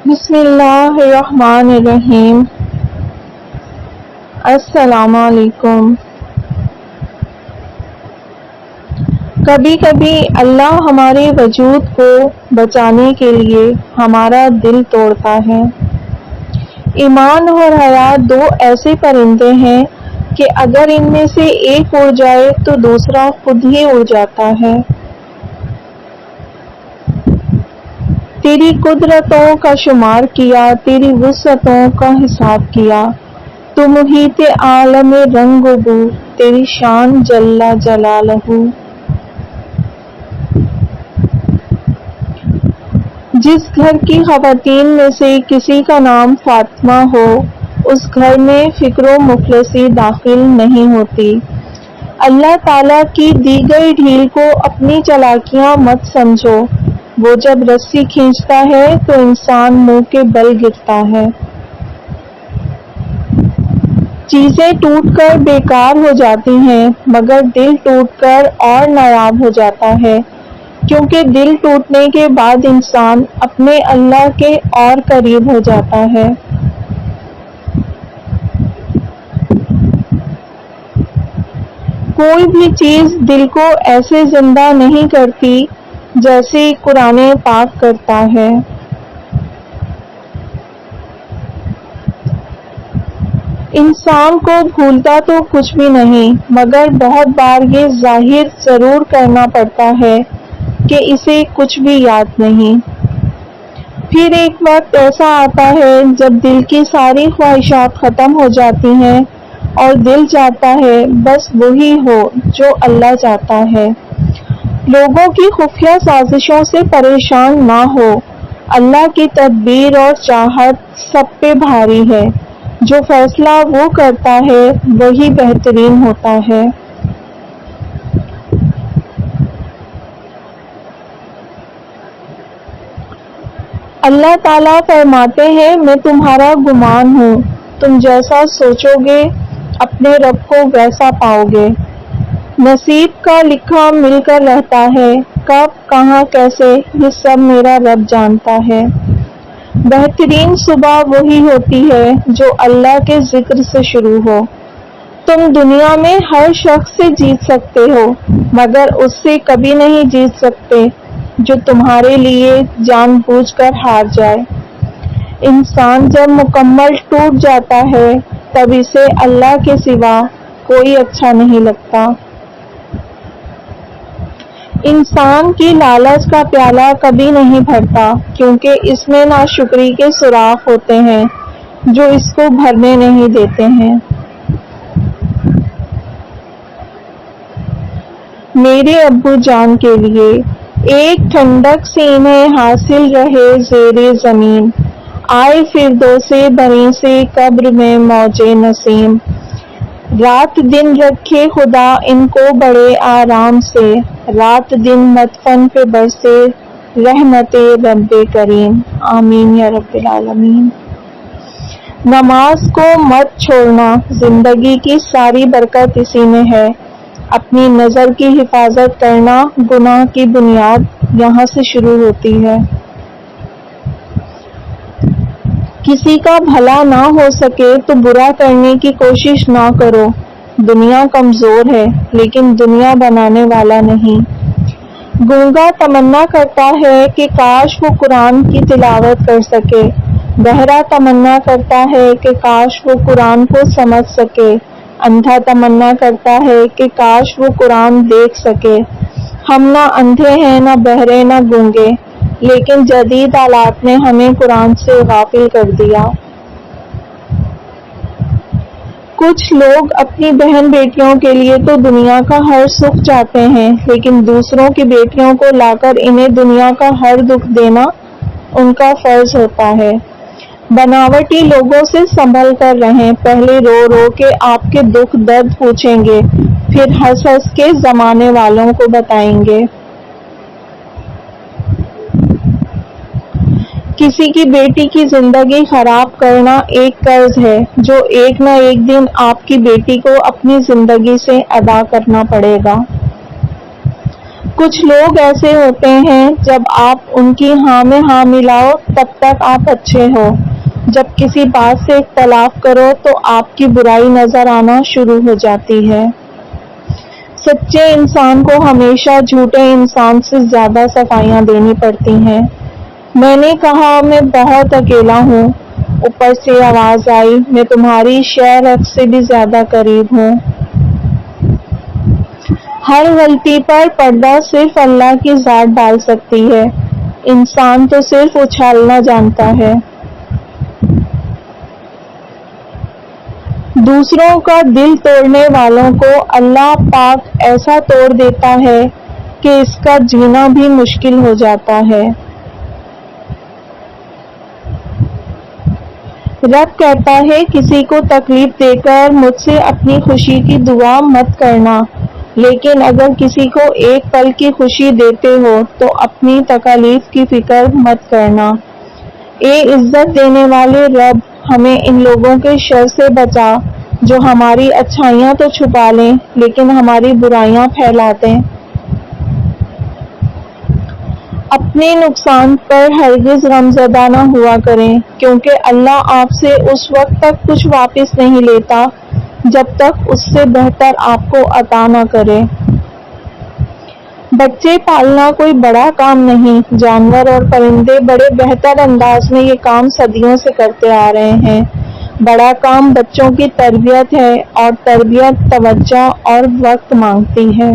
بسم اللہ الرحمن الرحیم۔ السلام علیکم۔ کبھی کبھی اللہ ہمارے وجود کو بچانے کے لیے ہمارا دل توڑتا ہے۔ ایمان اور حیا دو ایسے پرندے ہیں کہ اگر ان میں سے ایک اڑ جائے تو دوسرا خود ہی اڑ جاتا ہے۔ تیری قدرتوں کا شمار کیا، تیری وسعتوں کا حساب کیا، تو محیط عالم رنگ و بو، تیری شان جل جلالہ۔ جس گھر کی خواتین میں سے کسی کا نام فاطمہ ہو، اس گھر میں فکر و مفلسی داخل نہیں ہوتی۔ اللہ تعالیٰ کی دی گئی ڈھیل کو اپنی چالاکیاں مت سمجھو، وہ جب رسی کھینچتا ہے تو انسان منہ کے بل گرتا ہے۔ چیزیں ٹوٹ کر بیکار ہو جاتی ہیں، مگر دل ٹوٹ کر اور نایاب ہو جاتا ہے، کیونکہ دل ٹوٹنے کے بعد انسان اپنے اللہ کے اور قریب ہو جاتا ہے۔ کوئی بھی چیز دل کو ایسے زندہ نہیں کرتی جیسے قرآن پاک کرتا ہے۔ انسان کو بھولتا تو کچھ بھی نہیں، مگر بہت بار یہ ظاہر ضرور کرنا پڑتا ہے کہ اسے کچھ بھی یاد نہیں۔ پھر ایک وقت ایسا آتا ہے جب دل کی ساری خواہشات ختم ہو جاتی ہیں اور دل چاہتا ہے بس وہی ہو جو اللہ چاہتا ہے۔ لوگوں کی خفیہ سازشوں سے پریشان نہ ہو، اللہ کی تدبیر اور چاہت سب پہ بھاری ہے، جو فیصلہ وہ کرتا ہے وہی بہترین ہوتا ہے۔ اللہ تعالیٰ فرماتے ہیں میں تمہارا گمان ہوں، تم جیسا سوچو گے اپنے رب کو ویسا پاؤ گے۔ نصیب کا لکھا مل کر رہتا ہے، کب کہاں کیسے یہ سب میرا رب جانتا ہے۔ بہترین صبح وہی ہوتی ہے جو اللہ کے ذکر سے شروع ہو۔ تم دنیا میں ہر شخص سے جیت سکتے ہو، مگر اس سے کبھی نہیں جیت سکتے جو تمہارے لیے جان بوجھ کر ہار جائے۔ انسان جب مکمل ٹوٹ جاتا ہے تب اسے اللہ کے سوا کوئی اچھا نہیں لگتا۔ انسان کی لالچ کا پیالہ کبھی نہیں بھرتا، کیونکہ اس میں ناشکری کے سوراخ ہوتے ہیں جو اس کو بھرنے نہیں دیتے ہیں۔ میرے ابو جان کے لیے ایک ٹھنڈک سی انہیں حاصل رہے زیر زمین، آئے فردوس بری سے قبر میں موج نسیم۔ رات دن رکھے خدا ان کو بڑے آرام سے، رات دن مدفن پہ برسے رحمت رب کریم۔ آمین یا رب العالمین۔ نماز کو مت چھوڑنا، زندگی کی ساری برکت اسی میں ہے۔ اپنی نظر کی حفاظت کرنا، گناہ کی بنیاد یہاں سے شروع ہوتی ہے۔ کسی کا بھلا نہ ہو سکے تو برا کرنے کی کوشش نہ کرو۔ دنیا کمزور ہے لیکن دنیا بنانے والا نہیں۔ گونگا تمنا کرتا ہے کہ کاش وہ قرآن کی تلاوت کر سکے، بہرا تمنا کرتا ہے کہ کاش وہ قرآن کو سمجھ سکے، اندھا تمنا کرتا ہے کہ کاش وہ قرآن دیکھ سکے۔ ہم نہ اندھے ہیں، نہ بہرے، نہ گونگے، لیکن جدید آلات نے ہمیں قرآن سے غافل کر دیا۔ کچھ لوگ اپنی بہن بیٹیوں کے لیے تو دنیا کا ہر سکھ چاہتے ہیں، لیکن دوسروں کی بیٹیوں کو لا کر انہیں دنیا کا ہر دکھ دینا ان کا فرض ہوتا ہے۔ بناوٹی لوگوں سے سنبھل کر رہیں، پہلے رو رو کے آپ کے دکھ درد پوچھیں گے، پھر ہنس ہنس کے زمانے والوں کو بتائیں گے۔ کسی کی بیٹی کی زندگی خراب کرنا ایک قرض ہے جو ایک نہ ایک دن آپ کی بیٹی کو اپنی زندگی سے ادا کرنا پڑے گا۔ کچھ لوگ ایسے ہوتے ہیں جب آپ ان کی ہاں میں ہاں ملاؤ تب تک آپ اچھے ہو، جب کسی بات سے اختلاف کرو تو آپ کی برائی نظر آنا شروع ہو جاتی ہے۔ سچے انسان کو ہمیشہ جھوٹے انسان سے زیادہ صفائیاں دینی پڑتی ہیں۔ میں نے کہا میں بہت اکیلا ہوں۔ اوپر سے آواز آئی میں تمہاری شہ رگ سے بھی زیادہ قریب ہوں۔ ہر غلطی پر پردہ صرف اللہ کی ذات ڈال سکتی ہے، انسان تو صرف اچھالنا جانتا ہے۔ دوسروں کا دل توڑنے والوں کو اللہ پاک ایسا توڑ دیتا ہے کہ اس کا جینا بھی مشکل ہو جاتا ہے۔ رب کہتا ہے کسی کو تکلیف دے کر مجھ سے اپنی خوشی کی دعا مت کرنا، لیکن اگر کسی کو ایک پل کی خوشی دیتے ہو تو اپنی تکالیف کی فکر مت کرنا۔ اے عزت دینے والے رب، ہمیں ان لوگوں کے شر سے بچا جو ہماری اچھائیاں تو چھپا لیں لیکن ہماری برائیاں پھیلا دیں۔ اپنے نقصان پر ہرگز غمزدہ نہ ہوا کریں، کیونکہ اللہ آپ سے اس وقت تک کچھ واپس نہیں لیتا جب تک اس سے بہتر آپ کو عطا نہ کرے۔ بچے پالنا کوئی بڑا کام نہیں، جانور اور پرندے بڑے بہتر انداز میں یہ کام صدیوں سے کرتے آ رہے ہیں۔ بڑا کام بچوں کی تربیت ہے، اور تربیت توجہ اور وقت مانگتی ہے۔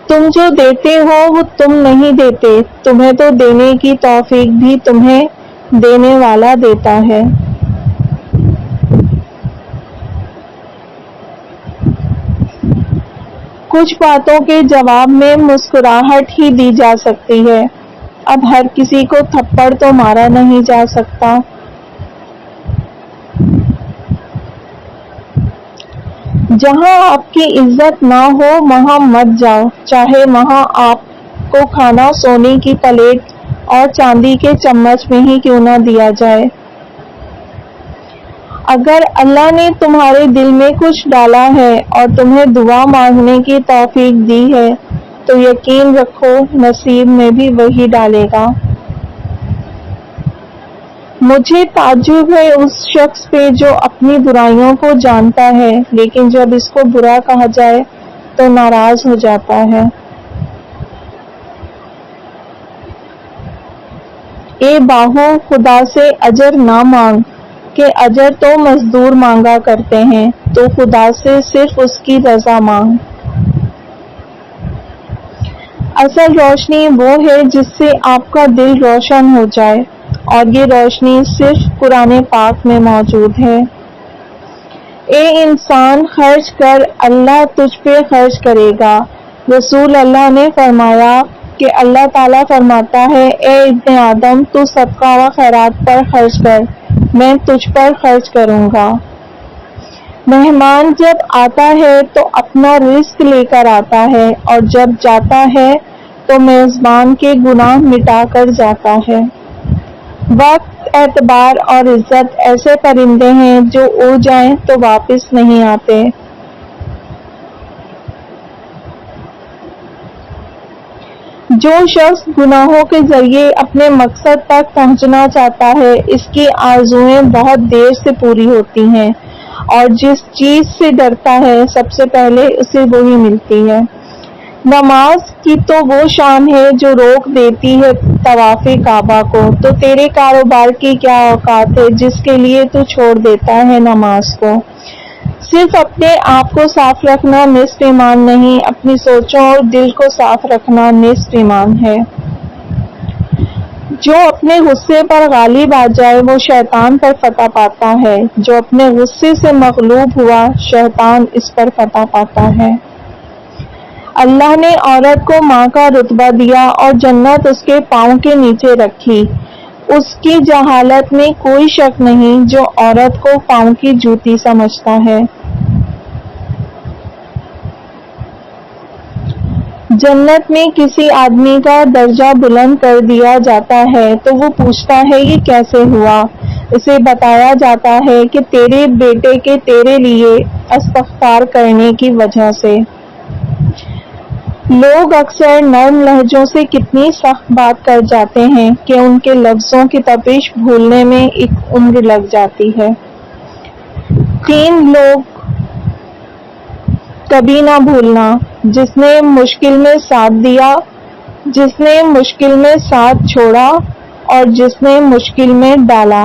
تم جو دیتے ہو وہ تم نہیں دیتے، تمہیں تو دینے کی توفیق بھی تمہیں دینے والا دیتا ہے۔ کچھ باتوں کے جواب میں مسکراہٹ ہی دی جا سکتی ہے، اب ہر کسی کو تھپڑ تو مارا نہیں جا سکتا۔ جہاں آپ کی عزت نہ ہو وہاں مت جاؤ، چاہے وہاں آپ کو کھانا سونے کی پلیٹ اور چاندی کے چمچ میں ہی کیوں نہ دیا جائے۔ اگر اللہ نے تمہارے دل میں کچھ ڈالا ہے اور تمہیں دعا مانگنے کی توفیق دی ہے تو یقین رکھو نصیب میں بھی وہی ڈالے گا۔ مجھے تعجب ہے اس شخص پہ جو اپنی برائیوں کو جانتا ہے لیکن جب اس کو برا کہا جائے تو ناراض ہو جاتا ہے۔ اے باہو، خدا سے اجر نہ مانگ کہ اجر تو مزدور مانگا کرتے ہیں، تو خدا سے صرف اس کی رضا مانگ۔ اصل روشنی وہ ہے جس سے آپ کا دل روشن ہو جائے، اور یہ روشنی صرف قرآن پاک میں موجود ہے۔ اے انسان خرچ کر، اللہ تجھ پہ خرچ کرے گا۔ رسول اللہ نے فرمایا کہ اللہ تعالیٰ فرماتا ہے اے ابن آدم تو صدقہ و خیرات پر خرچ کر، میں تجھ پر خرچ کروں گا۔ مہمان جب آتا ہے تو اپنا رزق لے کر آتا ہے، اور جب جاتا ہے تو میزبان کے گناہ مٹا کر جاتا ہے۔ وقت، اعتبار اور عزت ایسے پرندے ہیں جو اڑ جائیں تو واپس نہیں آتے۔ جو شخص گناہوں کے ذریعے اپنے مقصد تک پہنچنا چاہتا ہے اس کی آرزوئیں بہت دیر سے پوری ہوتی ہیں، اور جس چیز سے ڈرتا ہے سب سے پہلے اسے وہی ملتی ہے۔ نماز کی تو وہ شان ہے جو روک دیتی ہے طواف کعبہ کو، تو تیرے کاروبار کی کیا اوقات ہے جس کے لیے تو چھوڑ دیتا ہے نماز کو۔ صرف اپنے آپ کو صاف رکھنا نصف ایمان نہیں، اپنی سوچوں اور دل کو صاف رکھنا نصف ایمان ہے۔ جو اپنے غصے پر غالب آ جائے وہ شیطان پر فتح پاتا ہے، جو اپنے غصے سے مغلوب ہوا شیطان اس پر فتح پاتا ہے۔ اللہ نے عورت کو ماں کا رتبہ دیا اور جنت اس کے پاؤں کے نیچے رکھی۔ اس کی جہالت میں کوئی شک نہیں جو عورت کو پاؤں کی جوتی سمجھتا ہے۔ جنت میں کسی آدمی کا درجہ بلند کر دیا جاتا ہے تو وہ پوچھتا ہے یہ کیسے ہوا؟ اسے بتایا جاتا ہے کہ تیرے بیٹے کے تیرے لیے استغفار کرنے کی وجہ سے۔ لوگ اکثر نرم لہجوں سے کتنی سخت بات کر جاتے ہیں کہ ان کے لفظوں کی تپش بھولنے میں ایک عمر لگ جاتی ہے۔ 3 لوگ کبھی نہ بھولنا، جس نے مشکل میں ساتھ دیا، جس نے مشکل میں ساتھ چھوڑا اور جس نے مشکل میں ڈالا۔